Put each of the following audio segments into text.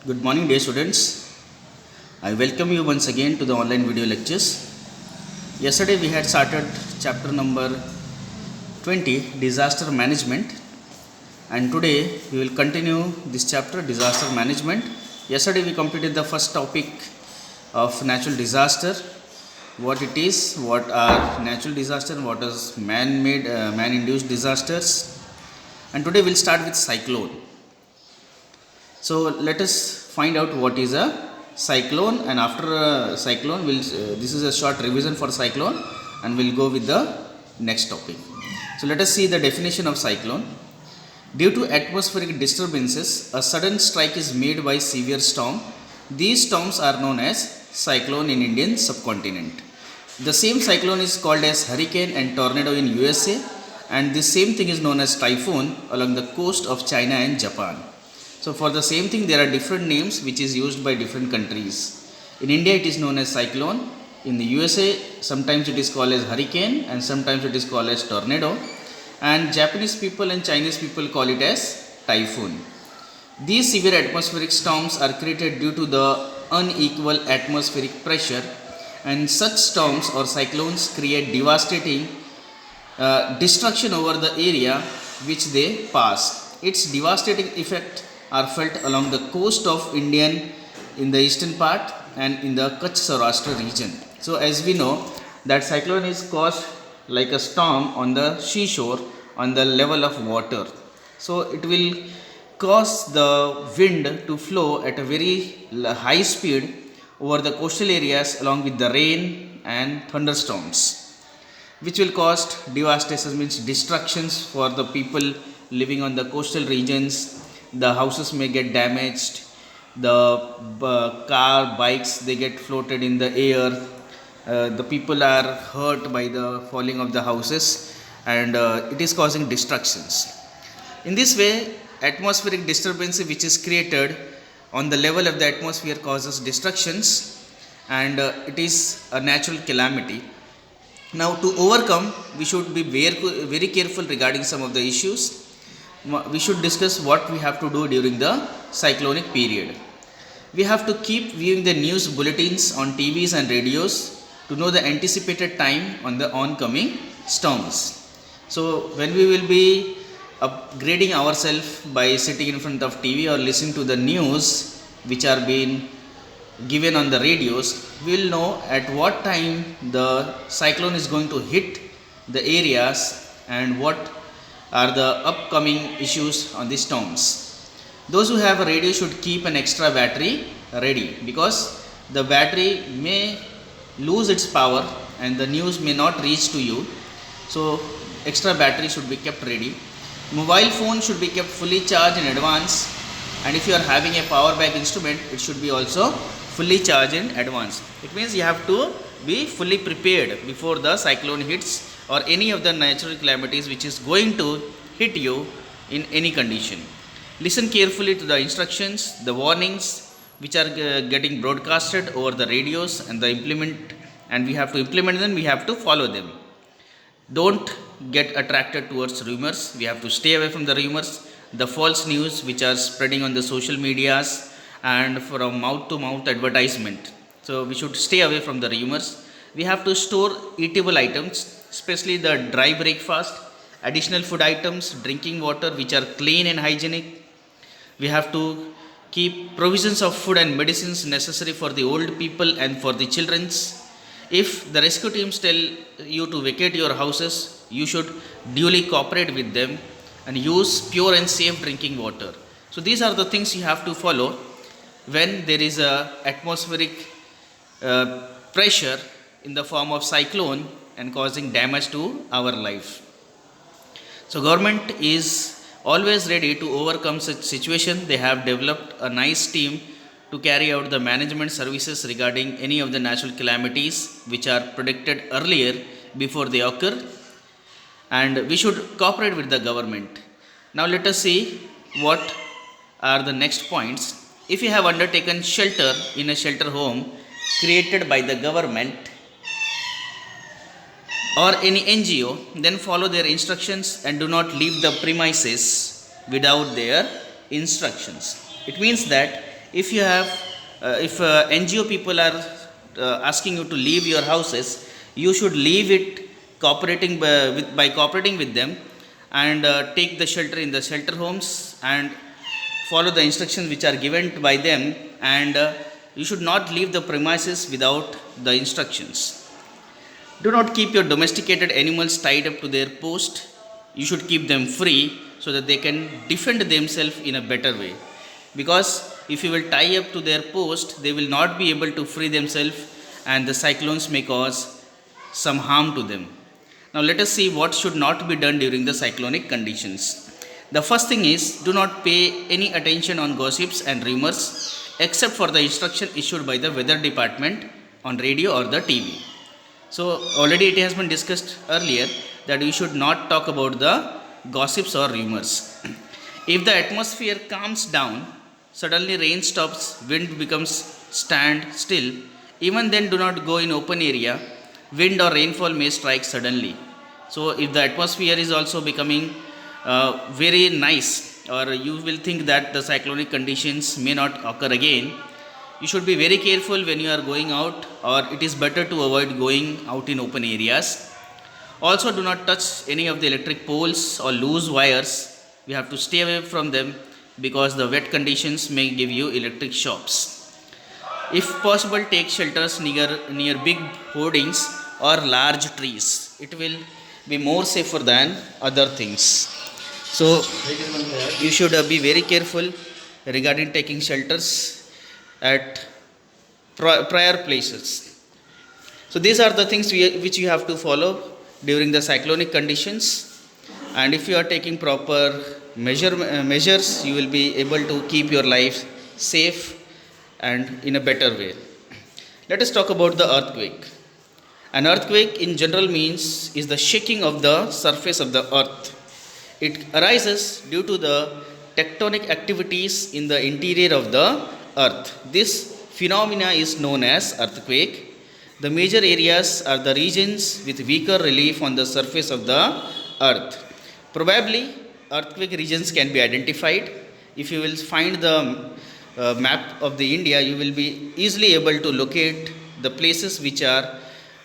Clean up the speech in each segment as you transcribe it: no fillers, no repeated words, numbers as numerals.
Good morning, dear students. I welcome you once again to the online video lectures. Yesterday we had started chapter number 20, Disaster Management, and today we will continue this chapter, Disaster Management. Yesterday we completed the first topic of natural disaster, what it is, what are natural disasters, what is man-made, man-induced disasters, and today we'll start with cyclone. So let us find out what is a cyclone, and after a cyclone this is a short revision for cyclone, and we'll go with the next topic. So let us see the definition of cyclone. Due to atmospheric disturbances, a sudden strike is made by severe storm. These storms are known as cyclone in Indian subcontinent. The same cyclone is called as hurricane and tornado in USA, and the same thing is known as typhoon along the coast of China and Japan. So for the same thing there are different names which is used by different countries. In India it is known as cyclone. In the USA sometimes it is called as hurricane and sometimes it is called as tornado, and Japanese people and Chinese people call it as typhoon. These severe atmospheric storms are created due to the unequal atmospheric pressure, and such storms or cyclones create devastating destruction over the area which they pass. Its devastating effect are felt along the coast of Indian in the eastern part and in the Kutch Saurashtra region. So as we know that cyclone is caused like a storm on the seashore on the level of water. So it will cause the wind to flow at a very high speed over the coastal areas along with the rain and thunderstorms, which will cause devastation, means destructions for the people living on the coastal regions. The houses may get damaged, the bikes they get floated in the air, the people are hurt by the falling of the houses, and it is causing destructions. In this way, atmospheric disturbance which is created on the level of the atmosphere causes destructions, and it is a natural calamity. Now to overcome, we should be very careful regarding some of the issues. We should discuss what we have to do during the cyclonic period. We have to keep viewing the news bulletins on TVs and radios to know the anticipated time on the oncoming storms. So when we will be upgrading ourselves by sitting in front of TV or listening to the news which are being given on the radios, we will know at what time the cyclone is going to hit the areas and what are the upcoming issues on the storms. Those who have a radio should keep an extra battery ready, because the battery may lose its power and the news may not reach to you. So extra battery should be kept ready. Mobile phone should be kept fully charged in advance, and if you are having a power bank instrument, it should be also fully charged in advance. It means you have to be fully prepared before the cyclone hits or any of the natural calamities which is going to hit you in any condition. Listen carefully to the instructions, the warnings which are getting broadcasted over the radios, and we have to implement them, we have to follow them. Don't get attracted towards rumors. We have to stay away from the rumors, the false news which are spreading on the social medias and from mouth to mouth advertisement. So we should stay away from the rumors. We have to store eatable items, especially the dry breakfast, additional food items, drinking water which are clean and hygienic. We have to keep provisions of food and medicines necessary for the old people and for the children. If the rescue teams tell you to vacate your houses, you should duly cooperate with them and use pure and safe drinking water. So these are the things you have to follow when there is a atmospheric pressure in the form of cyclone and causing damage to our life. So government is always ready to overcome such situation. They have developed a nice team to carry out the management services regarding any of the natural calamities which are predicted earlier before they occur, and we should cooperate with the government. Now let us see what are the next points. If you have undertaken shelter in a shelter home created by the government or any NGO, then follow their instructions and do not leave the premises without their instructions. It means that If you have, if NGO people are asking you to leave your houses, you should leave it by cooperating with them, and take the shelter in the shelter homes and follow the instructions which are given by them, and you should not leave the premises without the instructions. Do not keep your domesticated animals tied up to their post. You should keep them free so that they can defend themselves in a better way. Because if you will tie up to their post, they will not be able to free themselves, and the cyclones may cause some harm to them. Now, let us see what should not be done during the cyclonic conditions. The first thing is, do not pay any attention on gossips and rumors except for the instruction issued by the weather department on radio or the TV. So already it has been discussed earlier that we should not talk about the gossips or rumors. If the atmosphere calms down, suddenly rain stops, wind becomes stand still, even then do not go in open area. Wind or rainfall may strike suddenly. So if the atmosphere is also becoming very nice, or you will think that the cyclonic conditions may not occur again, you should be very careful when you are going out, or it is better to avoid going out in open areas. Also, do not touch any of the electric poles or loose wires. We have to stay away from them because the wet conditions may give you electric shocks. If possible, take shelters near big hoardings or large trees. It will be more safer than other things. So you should be very careful regarding taking shelters at prior places. So these are the things which you have to follow during the cyclonic conditions, and if you are taking proper measures, you will be able to keep your life safe and in a better way. Let us talk about the earthquake. An earthquake in general means is the shaking of the surface of the earth. It arises due to the tectonic activities in the interior of the earth. This phenomena is known as earthquake. The major areas are the regions with weaker relief on the surface of the earth. Probably earthquake regions can be identified. If you will find the map of the India, you will be easily able to locate the places which are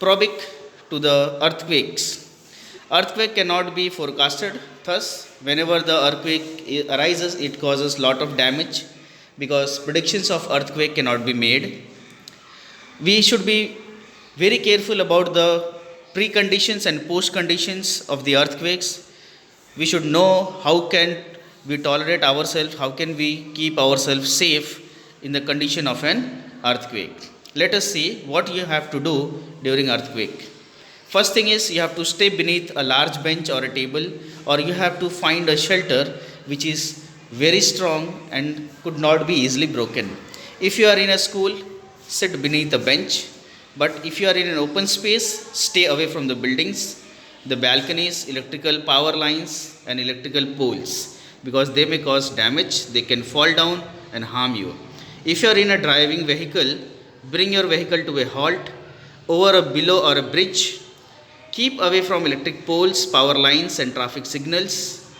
propic to the earthquakes. Earthquake cannot be forecasted. Thus, whenever the earthquake arises, it causes lot of damage, because predictions of earthquake cannot be made. We should be very careful about the preconditions and post conditions of the earthquakes. We should know how can we tolerate ourselves, how can we keep ourselves safe in the condition of an earthquake. Let us see what you have to do during earthquake. First thing is, you have to stay beneath a large bench or a table, or you have to find a shelter which is very strong and could not be easily broken. If you are in a school, sit beneath a bench, but if you are in an open space, stay away from the buildings, the balconies, electrical power lines and electrical poles, because they may cause damage. They can fall down and harm you. If you are in a driving vehicle, bring your vehicle to a halt over a below or a bridge. Keep away from electric poles, power lines and traffic signals.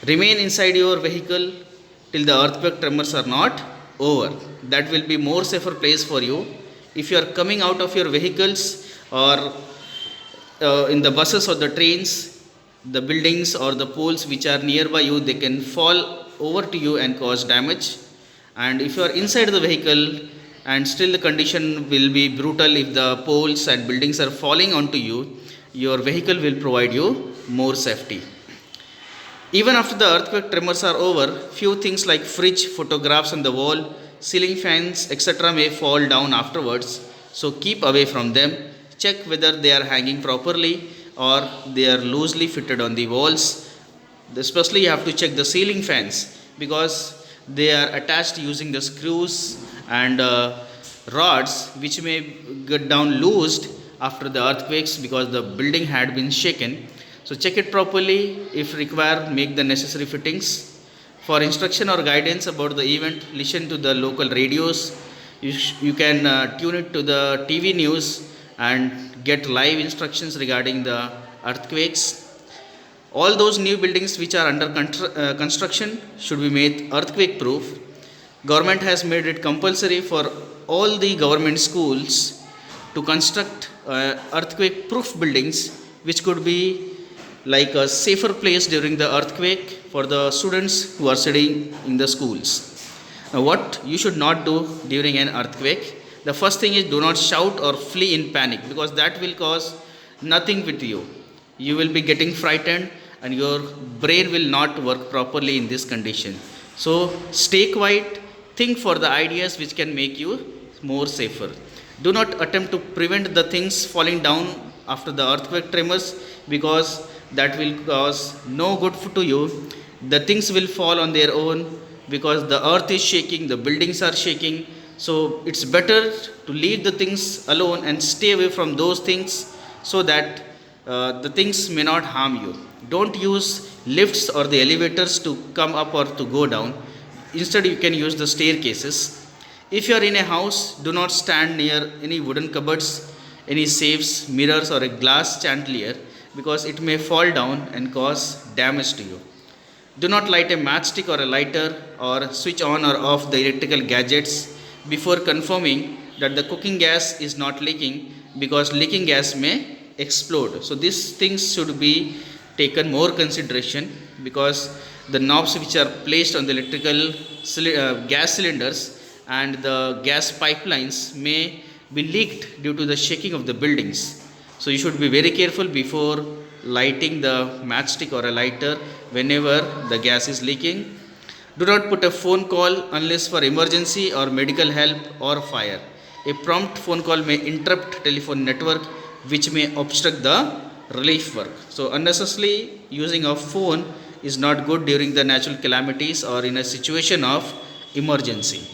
Remain inside your vehicle till the earthquake tremors are not over. That will be more safer place for you. If you are coming out of your vehicles, or in the buses or the trains, the buildings or the poles which are nearby you, they can fall over to you and cause damage. And if you are inside the vehicle, and still the condition will be brutal, if the poles and buildings are falling onto you, your vehicle will provide you more safety. Even after the earthquake tremors are over, few things like fridge, photographs on the wall, ceiling fans, etc. may fall down afterwards. So keep away from them. Check whether they are hanging properly or they are loosely fitted on the walls. Especially you have to check the ceiling fans, because they are attached using the screws and rods, which may get down loosed after the earthquakes because the building had been shaken. So check it properly. If required, make the necessary fittings. For instruction or guidance about the event, listen to the local radios. You can tune it to the TV news and get live instructions regarding the earthquakes. All those new buildings which are under construction should be made earthquake proof. Government has made it compulsory for all the government schools to construct earthquake proof buildings, which could be like a safer place during the earthquake for the students who are studying in the schools. Now, what you should not do during an earthquake, the first thing is do not shout or flee in panic, because that will cause nothing with you. You will be getting frightened and your brain will not work properly in this condition. So stay quiet, think for the ideas which can make you more safer. Do not attempt to prevent the things falling down after the earthquake tremors, because that will cause no good to you. The things will fall on their own because the earth is shaking, the buildings are shaking. So it's better to leave the things alone and stay away from those things, so that the things may not harm you. Don't use lifts or the elevators to come up or to go down. Instead, you can use the staircases. If you are in a house, do not stand near any wooden cupboards, any safes, mirrors, or a glass chandelier, because it may fall down and cause damage to you. Do not light a matchstick or a lighter or switch on or off the electrical gadgets before confirming that the cooking gas is not leaking, because leaking gas may explode. So these things should be taken more consideration, because the knobs which are placed on the electrical gas cylinders and the gas pipelines may be leaked due to the shaking of the buildings. So you should be very careful before lighting the matchstick or a lighter whenever the gas is leaking. Do not put a phone call unless for emergency or medical help or fire. A prompt phone call may interrupt telephone network, which may obstruct the relief work. So unnecessarily using a phone is not good during the natural calamities or in a situation of emergency.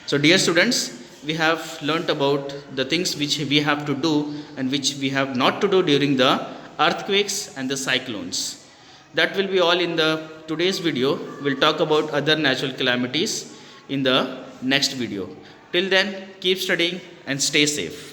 So dear students, we have learnt about the things which we have to do and which we have not to do during the earthquakes and the cyclones. That will be all in the today's video. We'll talk about other natural calamities in the next video. Till then, keep studying and stay safe.